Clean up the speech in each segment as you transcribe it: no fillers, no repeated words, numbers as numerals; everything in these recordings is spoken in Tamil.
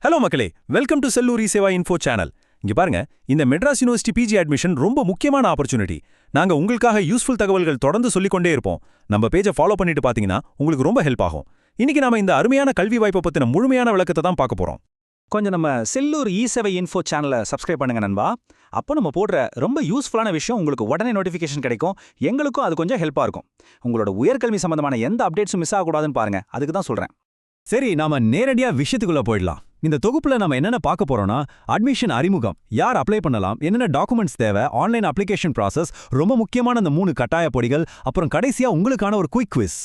ஹலோ மக்களே, welcome to Sellur e-Seva info channel. இங்க பாருங்க, இந்த மெட்ராஸ் யூனிவர்சிட்டி பிஜி அட்மிஷன் ரொம்ப முக்கியமான ஆப்பர்ச்சுனிட்டி. நாங்க உங்களுக்காக யூஸ்ஃபுல் தகவல்கள் தொடர்ந்து சொல்லிக்கொண்டே இருப்போம். நம்ம பேஜை ஃபாலோ பண்ணிட்டு பாத்தீங்கன்னா உங்களுக்கு ரொம்ப ஹெல்ப் ஆகும். இன்னைக்கு நாம இந்த அருமையான கல்வி வாய்ப்பை பத்தின முழுமையான விளக்கத்தை தான் பார்க்க போறோம். கொஞ்சம் நம்ம செல்லூர் இ-சேவை இன்ஃபோ சேனலை சப்ஸ்கிரைப் பண்ணுங்க நண்பா. அப்போ நம்ம போடுற ரொம்ப யூஸ்ஃபுல்லான விஷயம் உங்களுக்கு உடனே நோட்டிஃபிகேஷன் கிடைக்கும். எங்களுக்கும் அது கொஞ்சம் ஹெல்ப்பாக இருக்கும். உங்களோட உயர்கல்வி சம்பந்தமான எந்த அப்டேட்ஸும் மிஸ் ஆகக்கூடாதுன்னு பாருங்க. அதுக்கு தான் சொல்றேன். சரி, நாம நேரடியா விஷயத்துக்குள்ள போயிடலாம். இந்த தொகுப்புல நம்ம என்னென்ன பார்க்க போறோம்னா, அட்மிஷன் அறிமுகம், யார் அப்ளை பண்ணலாம், என்னென்ன டாக்குமெண்ட்ஸ் தேவை, ஆன்லைன் அப்ளிகேஷன் ப்ராசஸ், ரொம்ப முக்கியமான அந்த 3 கட்டாய பொடிகள், அப்புறம் கடைசியா உங்களுக்கான ஒரு குயிக் குவிஸ்.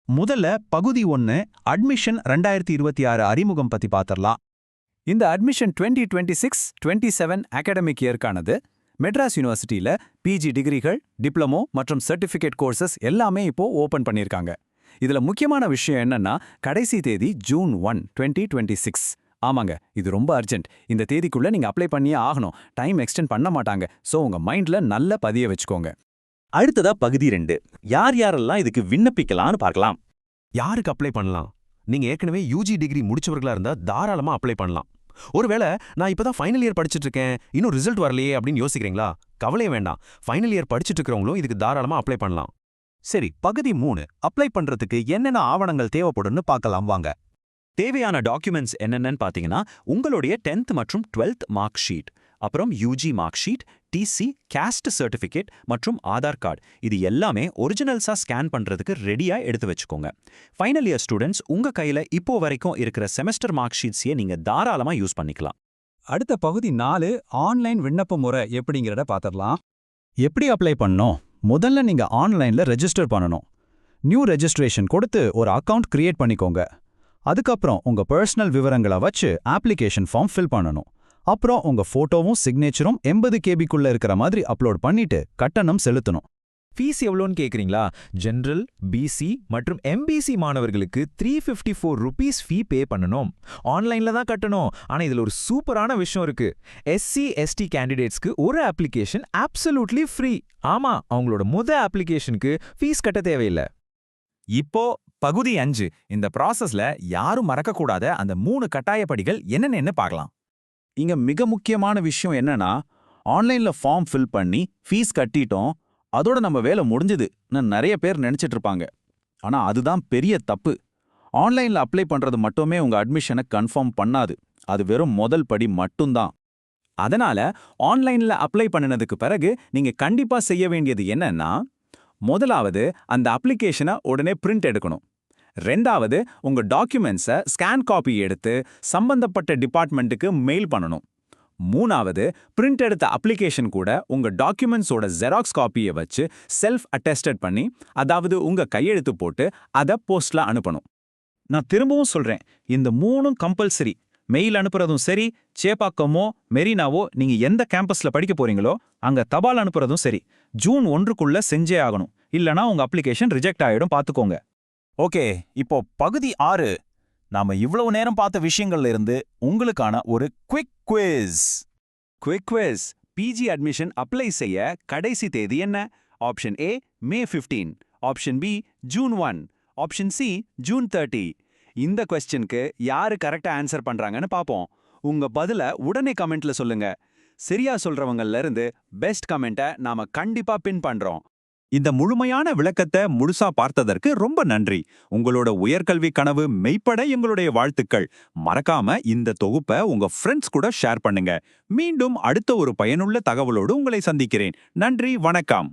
முதல்ல பகுதி 1 அட்மிஷன் 2026 அறிமுகம் பத்தி பாத்திரலாம். இந்த அட்மிஷன் 2026-27 அகாடமிக் இயர்க்கானது. மெட்ராஸ் யூனிவர்சிட்டியில பிஜி டிகிரிகள், டிப்ளமோ மற்றும் சர்டிஃபிகேட் கோர்சஸ் எல்லாமே இப்போ ஓபன் பண்ணியிருக்காங்க. இதுல முக்கியமான விஷயம் என்னன்னா, கடைசி தேதி ஜூன் 1, 2026. ஆமாங்க, இது ரொம்ப அர்ஜென்ட். இந்த தேதிக்குள்ள நீங்க அப்ளை பண்ணியே ஆகணும். டைம் எக்ஸ்டெண்ட் பண்ண மாட்டாங்க. சோ உங்க மைண்ட்ல நல்ல பதிய வச்சுக்கோங்க. அடுத்ததா பகுதி 2, யார் யாரெல்லாம் இதுக்கு விண்ணப்பிக்கலாம்னு பார்க்கலாம். யாருக்கு அப்ளை பண்ணலாம்? நீங்க ஏற்கனவே யூஜி டிகிரி முடிச்சவர்களா இருந்தா தாராளமா அப்ளை பண்ணலாம். ஒருவேளை நான் இப்பதான் ஃபைனல் இயர் படிச்சிட்டு இருக்கேன், இன்னும் ரிசல்ட் வரலையே அப்படின்னு யோசிக்கிறீங்களா? கவலையே வேண்டாம். ஃபைனல் இயர் படிச்சிட்டு இருக்கிறவங்களும் இதுக்கு தாராளமா அப்ளை பண்ணலாம். சரி, பகுதி 3, அப்ளை பண்றதுக்கு என்னென்ன ஆவணங்கள் தேவைப்படும்னு பார்க்கலாம் வாங்க. தேவையான டாக்குமெண்ட்ஸ் என்னென்னு பார்த்தீங்கன்னா, உங்களுடைய 10th மற்றும் 12th மார்க் ஷீட், அப்புறம் UG mark sheet, TC, caste certificate மற்றும் ஆதார் கார்டு. இது எல்லாமே ஒரிஜினல்ஸா ஸ்கேன் பண்றதுக்கு ரெடியா எடுத்து வச்சுக்கோங்க. ஃபைனல் இயர் ஸ்டூடெண்ட்ஸ், உங்க கையில இப்போ வரைக்கும் இருக்கிற செமஸ்டர் மார்க் ஷீட்ஸையே நீங்க தாராளமா யூஸ் பண்ணிக்கலாம். அடுத்த பகுதி 4 ஆன்லைன் விண்ணப்ப முறை எப்படிங்கிறத பார்த்துடலாம். எப்படி அப்ளை பண்ணணும்? முதல்ல நீங்க ஆன்லைன்ல ரெஜிஸ்டர் பண்ணணும். நியூ ரெஜிஸ்ட்ரேஷன் கொடுத்து ஒரு அக்கவுண்ட் கிரியேட் பண்ணிக்கோங்க. அதுக்கப்புறம் உங்க பர்சனல் விவரங்களை வச்சு அப்ளிகேஷன் ஃபார்ம் ஃபில் பண்ணணும். அப்புறம் உங்க போட்டோவும் சிக்னேச்சரும் 80 கேபிக்குள்ள இருக்கிற மாதிரி அப்லோட் பண்ணிட்டு கட்டணம் செலுத்தணும். ஃபீஸ் எவ்வளோன்னு கேட்குறீங்களா? ஜென்ரல், பிசி மற்றும் எம்பிசி மாணவர்களுக்கு 354 ருபீஸ் ஃபீ பே பண்ணணும். ஆன்லைனில் தான் கட்டணும். ஆனால் இதில் ஒரு சூப்பரான விஷயம் இருக்கு. எஸ்சி எஸ்டி கேண்டிடேட்ஸ்க்கு ஒரு அப்ளிகேஷன் அப்சல்யூட்லி ஃப்ரீ. ஆமா, அவங்களோட அப்ளிகேஷனுக்கு ஃபீஸ் கட்ட தேவையில்லை. இப்போ பகுதி 5, இந்த ப்ராசஸ்ல யாரும் மறக்கக்கூடாத அந்த 3 கட்டாய படிகள் என்னென்னு பார்க்கலாம். இங்க மிக முக்கியமான விஷயம் என்னன்னா, ஆன்லைன்ல ஃபார்ம் ஃபில் பண்ணி ஃபீஸ் கட்டிட்டோம், அதோட நம்ம வேலை முடிஞ்சதுன்னு நிறைய பேர் நினைச்சிட்டு இருப்பாங்க. ஆனா அதுதான் பெரிய தப்பு. ஆன்லைன்ல அப்ளை பண்றது மட்டுமே உங்க அட்மிஷனை கன்ஃபார்ம் பண்ணாது. அது வெறும் முதல் படி மட்டும்தான். அதனால ஆன்லைன்ல அப்ளை பண்ணினதுக்கு பிறகு நீங்க கண்டிப்பா செய்ய வேண்டியது என்னன்னா, முதலாவது அந்த அப்ளிகேஷனை உடனே பிரிண்ட் எடுக்கணும். ரெண்டாவது, உங்க டாக்குமெண்ட்ஸை ஸ்கேன் காப்பி எடுத்து சம்பந்தப்பட்ட டிபார்ட்மெண்ட்டுக்கு மெயில் பண்ணணும். மூணாவது, பிரிண்ட் எடுத்த அப்ளிகேஷன் கூட உங்க டாக்குமெண்ட்ஸோட ஜெராக்ஸ் காப்பியை வச்சு செல்ஃப் அட்டெஸ்டட் பண்ணி, அதாவது உங்க கையெழுத்து போட்டு அதை போஸ்ட்ல அனுப்பணும். நான் திரும்பவும் சொல்றேன், இந்த 3ம் கம்பல்சரி. மெயில் அனுப்புறதும் சரி, சேப்பாக்கமோ மெரினாவோ நீங்க எந்த கேம்பஸ்ல படிக்க போறீங்களோ அங்க தபால் அனுப்புறதும் சரி, ஜூன் 1க்குள்ள செஞ்சே ஆகணும். இல்லனா உங்க அப்ளிகேஷன் ரிஜெக்ட் ஆயிடும், பாத்துக்கோங்க. ஓகே, இப்போ பகுதி 6, நாம இவ்வளவு நேரம் பார்த்த விஷயங்கள்ல இருந்து உங்களுக்கான ஒரு quick quiz. Quick quiz. PG admission apply செய்ய கடைசி தேதி என்ன? Option A May 15, option B June 1, option C June 30. இந்த கொஸ்டினுக்கு யாரு கரெக்டா ஆன்சர் பண்றாங்கன்னு பாப்போம். உங்க பதில உடனே கமெண்ட்ல சொல்லுங்க. சரியா சொல்றவங்கல இருந்து பெஸ்ட் கமெண்ட்டை நாம கண்டிப்பா பின் பண்றோம். இந்த முழுமையான விளக்கத்தை முழுசா பார்த்ததற்கு ரொம்ப நன்றி. உங்களோட உயர்கல்வி கனவு மெய்ப்பட எங்களுடைய வாழ்த்துக்கள். மறக்காம இந்த தொகுப்பை உங்க ஃப்ரெண்ட்ஸ் கூட ஷேர் பண்ணுங்க. மீண்டும் அடுத்த ஒரு பயனுள்ள தகவலோடு உங்களை சந்திக்கிறேன். நன்றி, வணக்கம்.